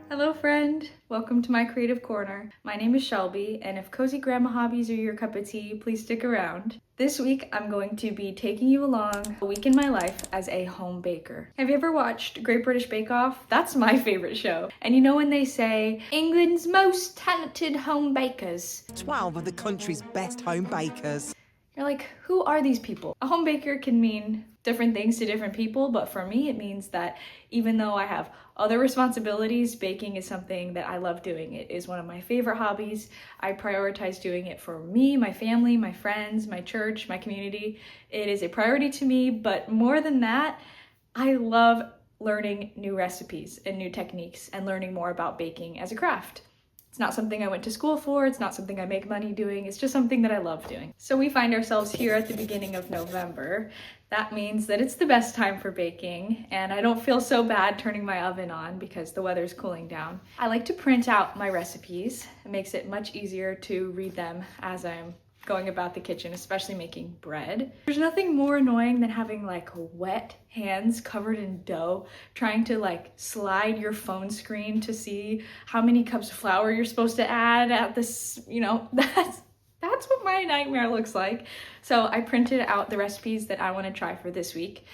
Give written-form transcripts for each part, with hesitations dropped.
Hello friend, welcome to my creative corner. My name is Shelby, and if cozy grandma hobbies are your cup of tea, please stick around. This week I'm going to be taking you along a week in my life as a home baker. Have you ever watched Great British Bake Off? That's my favorite show. And you know when they say, England's most talented home bakers? 12 of the country's best home bakers. You're like, who are these people? A home baker can mean different things to different people, but for me, it means that even though I have other responsibilities, baking is something that I love doing. It is one of my favorite hobbies. I prioritize doing it for me, my family, my friends, my church, my community. It is a priority to me, but more than that, I love learning new recipes and new techniques and learning more about baking as a craft. It's not something I went to school for, it's not something I make money doing, it's just something that I love doing. So we find ourselves here at the beginning of November. That means that it's the best time for baking, and I don't feel so bad turning my oven on because the weather's cooling down. I like to print out my recipes. It makes it much easier to read them as I'm going about the kitchen, especially making bread. There's nothing more annoying than having like wet hands covered in dough, trying to like slide your phone screen to see how many cups of flour you're supposed to add at this, that's what my nightmare looks like. So I printed out the recipes that I want to try for this week.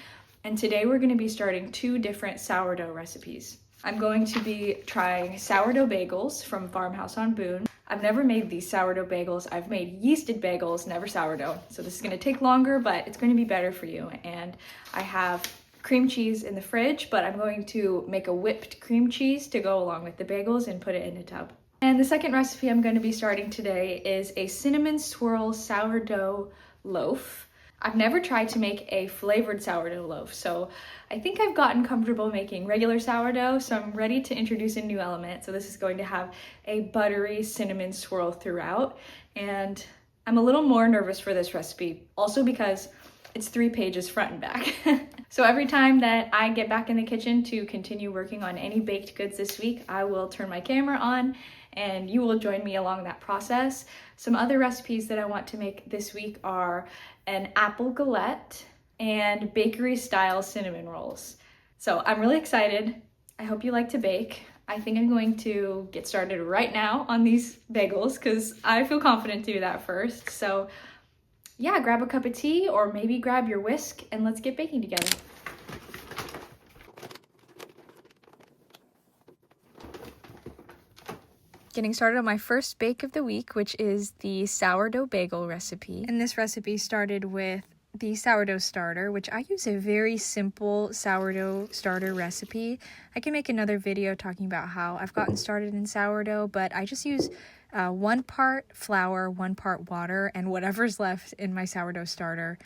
And today we're going to be starting 2 different sourdough recipes. I'm going to be trying sourdough bagels from Farmhouse on Boone. I've never made these sourdough bagels. I've made yeasted bagels, never sourdough. So this is gonna take longer, but it's gonna be better for you. And I have cream cheese in the fridge, but I'm going to make a whipped cream cheese to go along with the bagels and put it in a tub. And the second recipe I'm going to be starting today is a cinnamon swirl sourdough loaf. I've never tried to make a flavored sourdough loaf, so I think I've gotten comfortable making regular sourdough, so I'm ready to introduce a new element. So this is going to have a buttery cinnamon swirl throughout, and I'm a little more nervous for this recipe, also because it's 3 pages front and back. So every time that I get back in the kitchen to continue working on any baked goods this week, I will turn my camera on and you will join me along that process. Some other recipes that I want to make this week are an apple galette and bakery style cinnamon rolls. So I'm really excited. I hope you like to bake. I think I'm going to get started right now on these bagels because I feel confident to do that first. So yeah, grab a cup of tea or maybe grab your whisk and let's get baking together. Getting started on my first bake of the week, which is the sourdough bagel recipe. And this recipe started with the sourdough starter, which I use a very simple sourdough starter recipe. I can make another video talking about how I've gotten started in sourdough, but I just use 1 part flour, 1 part water, and whatever's left in my sourdough starter.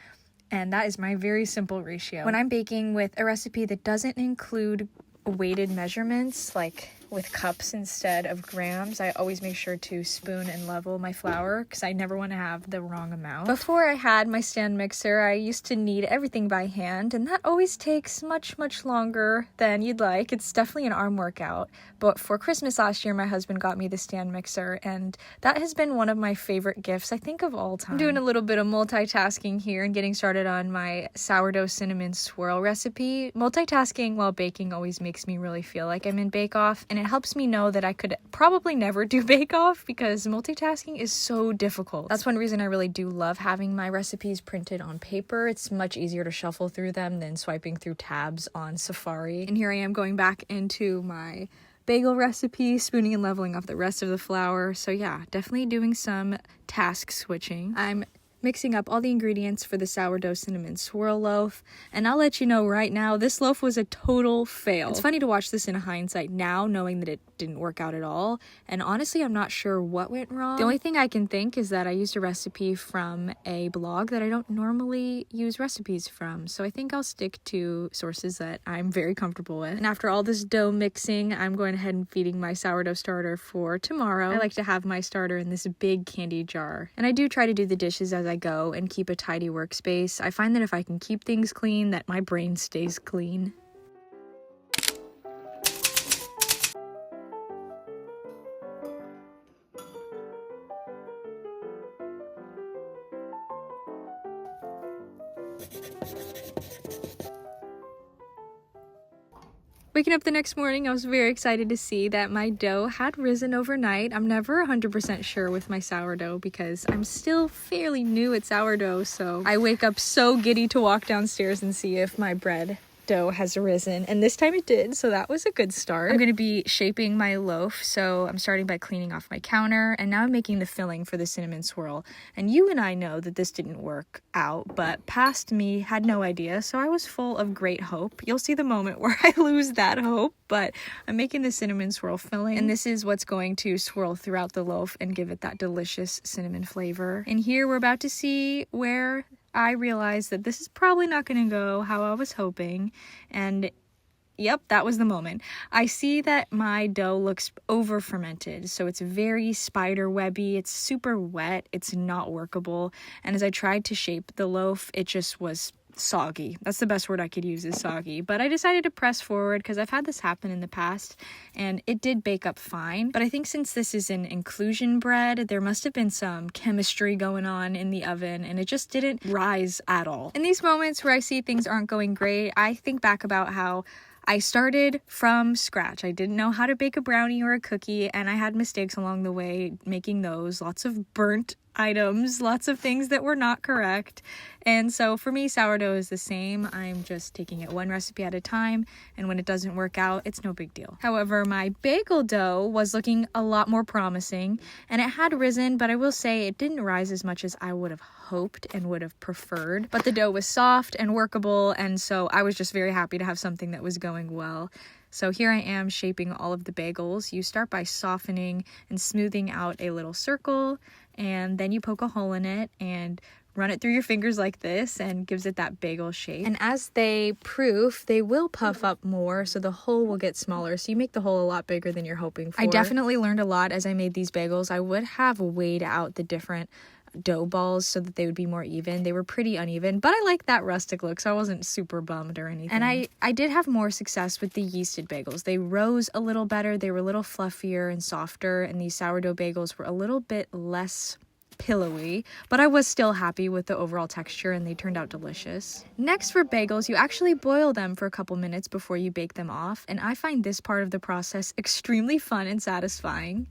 And that is my very simple ratio. When I'm baking with a recipe that doesn't include weighted measurements, like with cups instead of grams, I always make sure to spoon and level my flour because I never want to have the wrong amount. Before I had my stand mixer, I used to knead everything by hand, and that always takes much longer than you'd like. It's definitely an arm workout. But for Christmas last year, my husband got me the stand mixer, and that has been one of my favorite gifts, I think, of all time. I'm doing a little bit of multitasking here and getting started on my sourdough cinnamon swirl recipe. Multitasking while baking always makes me really feel like I'm in Bake Off, and it helps me know that I could probably never do Bake Off because multitasking is so difficult. That's one reason I really do love having my recipes printed on paper. It's much easier to shuffle through them than swiping through tabs on Safari. And here I am going back into my bagel recipe, spooning and leveling off the rest of the flour. So yeah, definitely doing some task switching. I'm mixing up all the ingredients for the sourdough cinnamon swirl loaf, and I'll let you know right now, this loaf was a total fail. It's funny to watch this in hindsight now, knowing that it didn't work out at all, and honestly, I'm not sure what went wrong. The only thing I can think is that I used a recipe from a blog that I don't normally use recipes from, so I think I'll stick to sources that I'm very comfortable with. And after all this dough mixing, I'm going ahead and feeding my sourdough starter for tomorrow. I like to have my starter in this big candy jar, and I do try to do the dishes as I go and keep a tidy workspace. I find that if I can keep things clean, that my brain stays clean. Waking up the next morning, I was very excited to see that my dough had risen overnight. I'm never 100% sure with my sourdough because I'm still fairly new at sourdough, so I wake up so giddy to walk downstairs and see if my bread dough has risen, and this time it did, so that was a good start. I'm going to be shaping my loaf, so I'm starting by cleaning off my counter, and now I'm making the filling for the cinnamon swirl. And you and I know that this didn't work out, but past me had no idea, so I was full of great hope. You'll see the moment where I lose that hope, but I'm making the cinnamon swirl filling, and this is what's going to swirl throughout the loaf and give it that delicious cinnamon flavor. And here we're about to see where I realized that this is probably not going to go how I was hoping, and yep, that was the moment. I see that my dough looks over fermented, so it's very spider webby, it's super wet, it's not workable, and as I tried to shape the loaf, it just was soggy. That's the best word I could use, is soggy. But I decided to press forward because I've had this happen in the past and it did bake up fine. But I think since this is an inclusion bread, there must have been some chemistry going on in the oven and it just didn't rise at all. In these moments where I see things aren't going great, I think back about how I started from scratch. I didn't know how to bake a brownie or a cookie, and I had mistakes along the way making those. Lots of burnt items, lots of things that were not correct. And so for me, sourdough is the same. I'm just taking it one recipe at a time, and when it doesn't work out, it's no big deal. However, my bagel dough was looking a lot more promising, and it had risen, but I will say it didn't rise as much as I would have hoped and would have preferred. But the dough was soft and workable, and so I was just very happy to have something that was going well. So here I am shaping all of the bagels. You start by softening and smoothing out a little circle, and then you poke a hole in it and run it through your fingers like this, and gives it that bagel shape. And as they proof, they will puff up more, so the hole will get smaller, so you make the hole a lot bigger than you're hoping for. I definitely learned a lot as I made these bagels. I would have weighed out the different dough balls so that they would be more even. They were pretty uneven, but I like that rustic look, so I wasn't super bummed or anything. And I did have more success with the yeasted bagels. They rose a little better, they were a little fluffier and softer, and these sourdough bagels were a little bit less pillowy, but I was still happy with the overall texture and they turned out delicious. Next, for bagels, you actually boil them for a couple minutes before you bake them off, and I find this part of the process extremely fun and satisfying.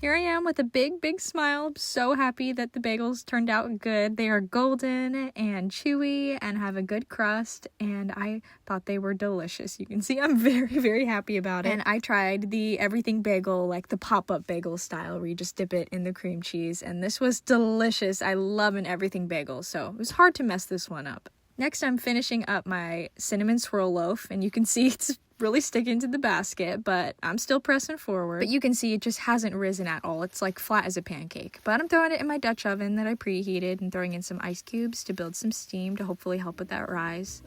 Here I am with a big smile. I'm so happy that the bagels turned out good. They are golden and chewy and have a good crust, and I thought they were delicious. You can see I'm very happy about it. And I tried the everything bagel, like the pop-up bagel style where you just dip it in the cream cheese, and this was delicious. I love an everything bagel, so it was hard to mess this one up. Next, I'm finishing up my cinnamon swirl loaf, and you can see it's really sticking to the basket, but I'm still pressing forward. But you can see it just hasn't risen at all. It's like flat as a pancake. But I'm throwing it in my Dutch oven that I preheated and throwing in some ice cubes to build some steam to hopefully help with that rise.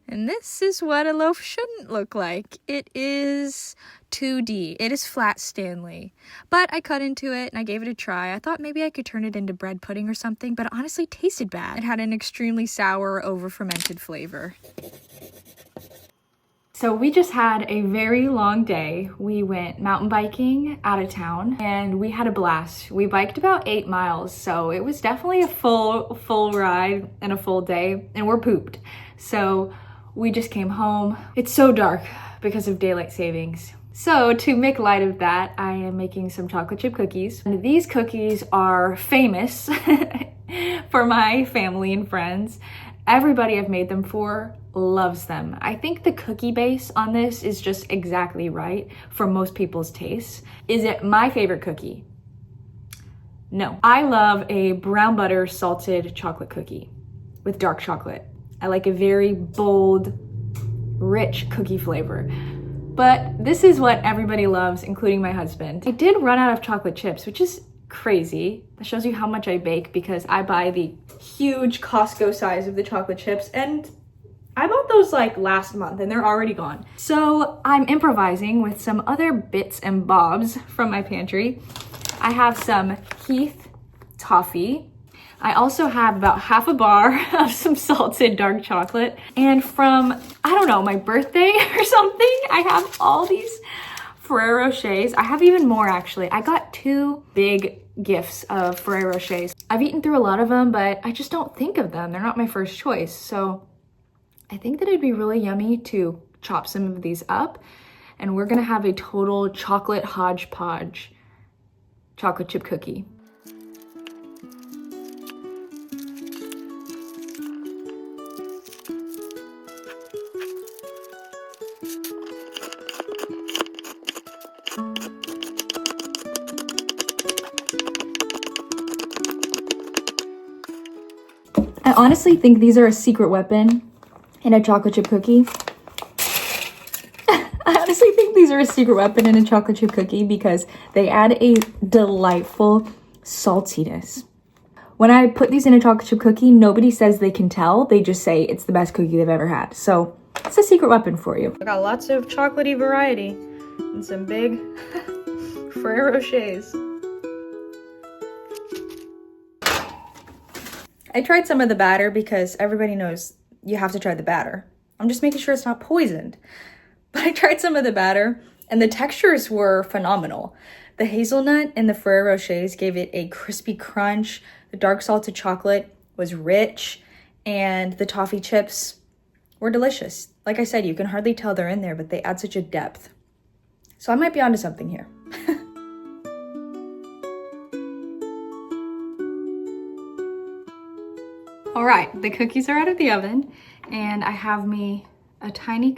And this is what a loaf shouldn't look like. It is 2D. It is flat Stanley. But I cut into it and I gave it a try. I thought maybe I could turn it into bread pudding or something, but it honestly tasted bad. It had an extremely sour, over-fermented flavor. So we just had a very long day. We went mountain biking out of town and we had a blast. We biked about 8 miles, so it was definitely a full ride and a full day, and we're pooped. So we just came home. It's so dark because of daylight savings. So to make light of that, I am making some chocolate chip cookies. And these cookies are famous for my family and friends. Everybody I've made them for loves them. I think the cookie base on this is just exactly right for most people's tastes. Is it my favorite cookie? No. I love a brown butter salted chocolate cookie with dark chocolate. I like a very bold, rich cookie flavor. But this is what everybody loves, including my husband. I did run out of chocolate chips, which is crazy. That shows you how much I bake because I buy the huge Costco size of the chocolate chips, and I bought those like last month and they're already gone. So I'm improvising with some other bits and bobs from my pantry. I have some Heath toffee. I also have about half a bar of some salted dark chocolate. And from, I don't know, my birthday or something, I have all these Ferrero Rochers. I have even more actually. I got 2 big gifts of Ferrero Rochers. I've eaten through a lot of them, but I just don't think of them. They're not my first choice. So I think that it'd be really yummy to chop some of these up. And we're gonna have a total chocolate hodgepodge chocolate chip cookie. I honestly think these are a secret weapon in a chocolate chip cookie. I honestly think these are a secret weapon in a chocolate chip cookie because they add a delightful saltiness. When I put these in a chocolate chip cookie, nobody says they can tell. They just say it's the best cookie they've ever had. So it's a secret weapon for you. I got lots of chocolatey variety and some big Ferrero Rochers. I tried some of the batter because everybody knows you have to try the batter. I'm just making sure it's not poisoned. But I tried some of the batter and the textures were phenomenal. The hazelnut and the Ferrero Rochers gave it a crispy crunch. The dark salted chocolate was rich and the toffee chips were delicious. Like I said, you can hardly tell they're in there, but they add such a depth. So I might be onto something here. All right, the cookies are out of the oven and I have me a tiny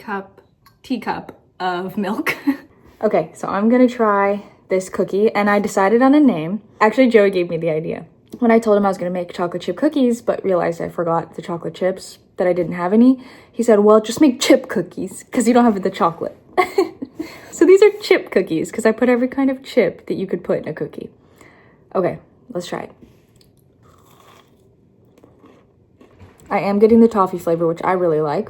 teacup of milk. Okay, so I'm gonna try this cookie and I decided on a name. Actually, Joey gave me the idea. When I told him I was gonna make chocolate chip cookies, but realized I forgot the chocolate chips, that I didn't have any, he said, well, just make chip cookies because you don't have the chocolate. So these are chip cookies because I put every kind of chip that you could put in a cookie. Okay, let's try it. I am getting the toffee flavor, which I really like.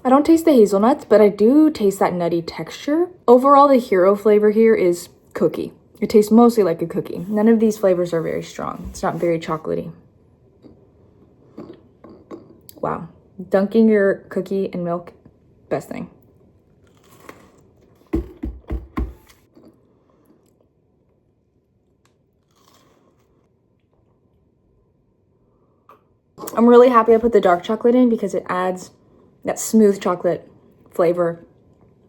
I don't taste the hazelnuts, but I do taste that nutty texture. Overall, the hero flavor here is cookie. It tastes mostly like a cookie. None of these flavors are very strong. It's not very chocolatey. Wow. Dunking your cookie in milk, best thing. I'm really happy I put the dark chocolate in because it adds that smooth chocolate flavor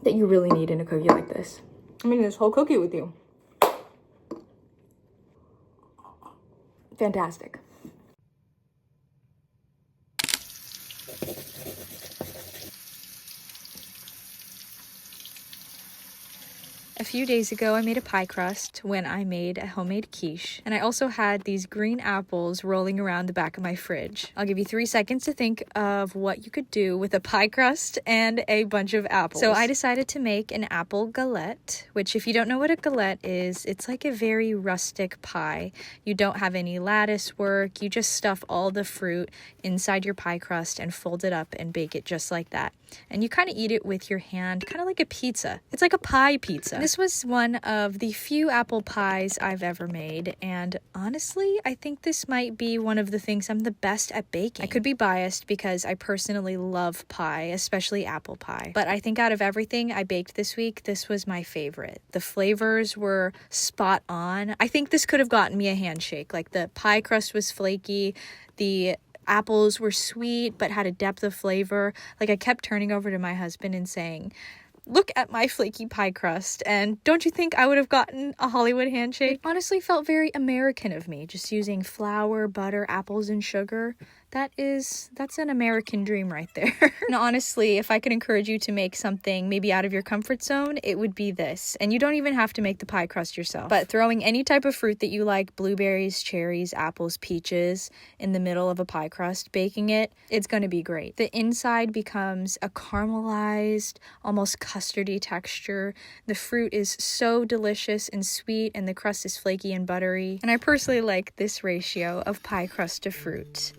that you really need in a cookie like this. I'm eating this whole cookie with you. Fantastic. A few days ago, I made a pie crust when I made a homemade quiche, and I also had these green apples rolling around the back of my fridge. I'll give you 3 seconds to think of what you could do with a pie crust and a bunch of apples. So I decided to make an apple galette, which if you don't know what a galette is, it's like a very rustic pie. You don't have any lattice work, you just stuff all the fruit inside your pie crust and fold it up and bake it just like that. And you kind of eat it with your hand, kind of like a pizza. It's like a pie pizza. This was one of the few apple pies I've ever made, and honestly, I think this might be one of the things I'm the best at baking. I could be biased because I personally love pie, especially apple pie, but I think out of everything I baked this week, this was my favorite. The flavors were spot on. I think this could have gotten me a handshake. Like, the pie crust was flaky, the apples were sweet but had a depth of flavor. Like, I kept turning over to my husband and saying, Look at my flaky pie crust, and don't you think I would have gotten a Hollywood handshake? It honestly felt very American of me, just using flour, butter, apples, and sugar. That's an American dream right there. And honestly, if I could encourage you to make something maybe out of your comfort zone, it would be this. And you don't even have to make the pie crust yourself. But throwing any type of fruit that you like, blueberries, cherries, apples, peaches, in the middle of a pie crust, baking it, it's going to be great. The inside becomes a caramelized, almost custardy texture. The fruit is so delicious and sweet, and the crust is flaky and buttery. And I personally like this ratio of pie crust to fruit.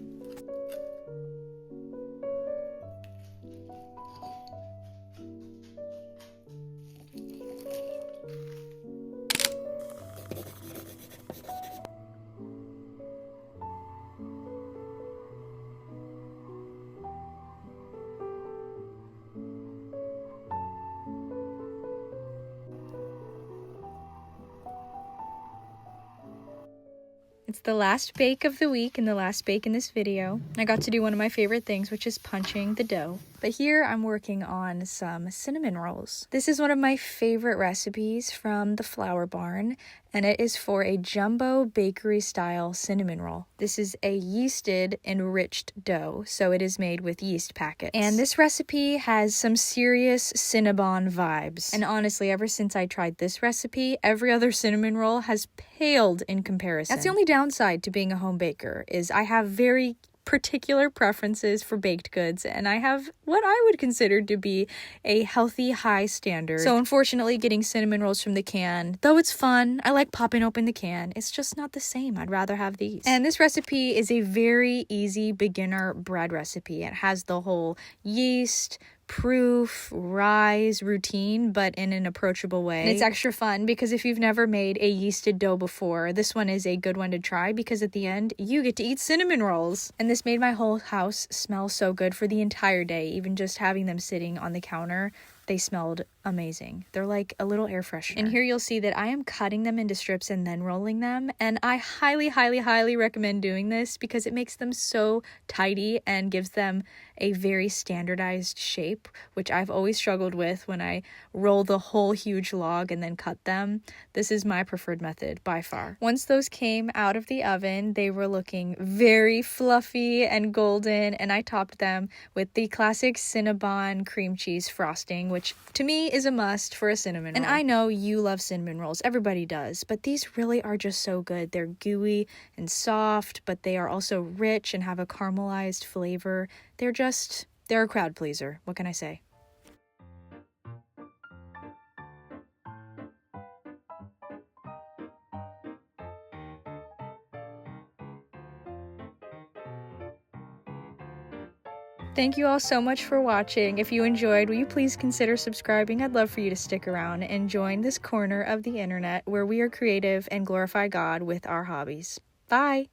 It's the last bake of the week and the last bake in this video. I got to do one of my favorite things, which is punching the dough. But here I'm working on some cinnamon rolls. This is one of my favorite recipes from the Flour Barn, and it is for a jumbo bakery style cinnamon roll. This is a yeasted enriched dough, so it is made with yeast packets. And this recipe has some serious Cinnabon vibes. And honestly, ever since I tried this recipe, every other cinnamon roll has paled in comparison. That's the only downside to being a home baker, is I have very particular preferences for baked goods, and I have what I would consider to be a healthy high standard. So unfortunately, getting cinnamon rolls from the can, though it's fun, I like popping open the can, it's just not the same. I'd rather have these. And this recipe is a very easy beginner bread recipe. It has the whole yeast, proof, rise routine, but in an approachable way. And it's extra fun because if you've never made a yeasted dough before, this one is a good one to try because at the end, you get to eat cinnamon rolls. And this made my whole house smell so good for the entire day. Even just having them sitting on the counter, they smelled amazing. They're like a little air freshener. And here you'll see that I am cutting them into strips and then rolling them. And I highly, highly, highly recommend doing this because it makes them so tidy and gives them a very standardized shape, which I've always struggled with when I roll the whole huge log and then cut them. This is my preferred method by far. Once those came out of the oven, they were looking very fluffy and golden, and I topped them with the classic Cinnabon cream cheese frosting, which to me is a must for a cinnamon roll. And I know you love cinnamon rolls, everybody does, but these really are just so good. They're gooey and soft, but they are also rich and have a caramelized flavor. They're a crowd pleaser. What can I say? Thank you all so much for watching. If you enjoyed, will you please consider subscribing? I'd love for you to stick around and join this corner of the internet where we are creative and glorify God with our hobbies. Bye!